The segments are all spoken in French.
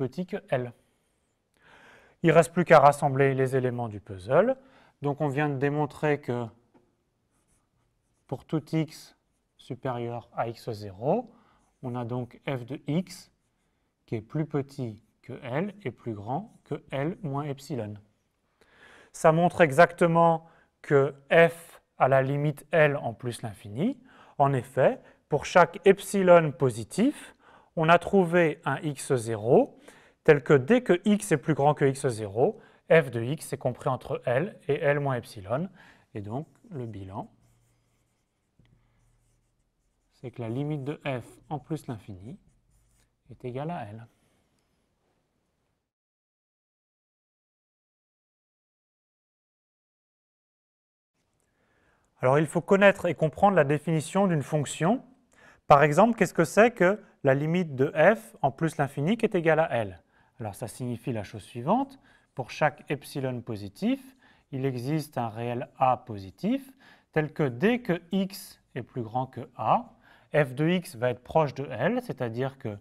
petit que L. Il ne reste plus qu'à rassembler les éléments du puzzle. Donc on vient de démontrer que pour tout x supérieur à x0, on a donc f de x qui est plus petit que L et plus grand que L moins epsilon. Ça montre exactement que f a la limite L en plus l'infini. En effet, pour chaque epsilon positif, on a trouvé un x0 tel que dès que x est plus grand que x0, f de x est compris entre L et L moins epsilon. Et donc, le bilan, c'est que la limite de f en plus l'infini est égale à L. Alors, il faut connaître et comprendre la définition d'une fonction. Par exemple, qu'est-ce que c'est que la limite de f en plus l'infini qui est égale à L? Alors, ça signifie la chose suivante. Pour chaque epsilon positif, il existe un réel a positif, tel que dès que x est plus grand que a, f de x va être proche de L, c'est-à-dire que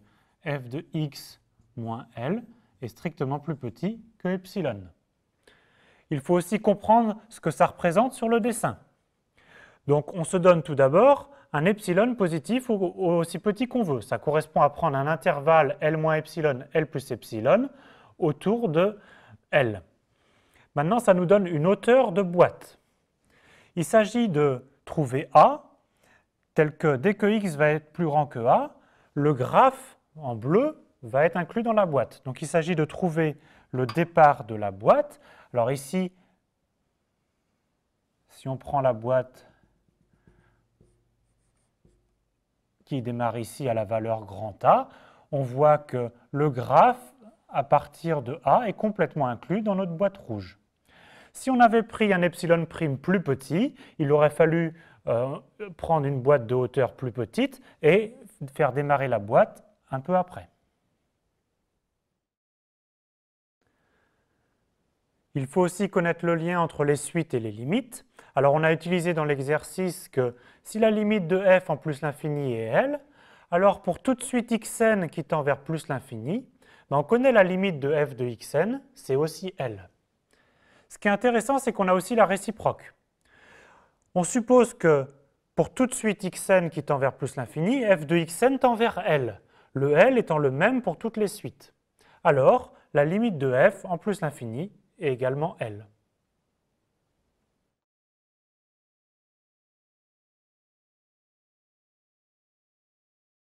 f de x moins L est strictement plus petit que epsilon. Il faut aussi comprendre ce que ça représente sur le dessin. Donc, on se donne tout d'abord un epsilon positif aussi petit qu'on veut. Ça correspond à prendre un intervalle L moins epsilon, L plus epsilon, autour de L. Maintenant, ça nous donne une hauteur de boîte. Il s'agit de trouver A, tel que dès que x va être plus grand que A, le graphe en bleu va être inclus dans la boîte. Donc, il s'agit de trouver le départ de la boîte. Alors ici, si on prend la boîte qui démarre ici à la valeur grand A, on voit que le graphe à partir de A est complètement inclus dans notre boîte rouge. Si on avait pris un epsilon prime plus petit, il aurait fallu prendre une boîte de hauteur plus petite et faire démarrer la boîte un peu après. Il faut aussi connaître le lien entre les suites et les limites. Alors on a utilisé dans l'exercice que si la limite de f en plus l'infini est L, alors pour toute suite xn qui tend vers plus l'infini, on connaît la limite de f de xn, c'est aussi L. Ce qui est intéressant, c'est qu'on a aussi la réciproque. On suppose que pour toute suite xn qui tend vers plus l'infini, f de xn tend vers L, le L étant le même pour toutes les suites. Alors, la limite de f en plus l'infini est également L.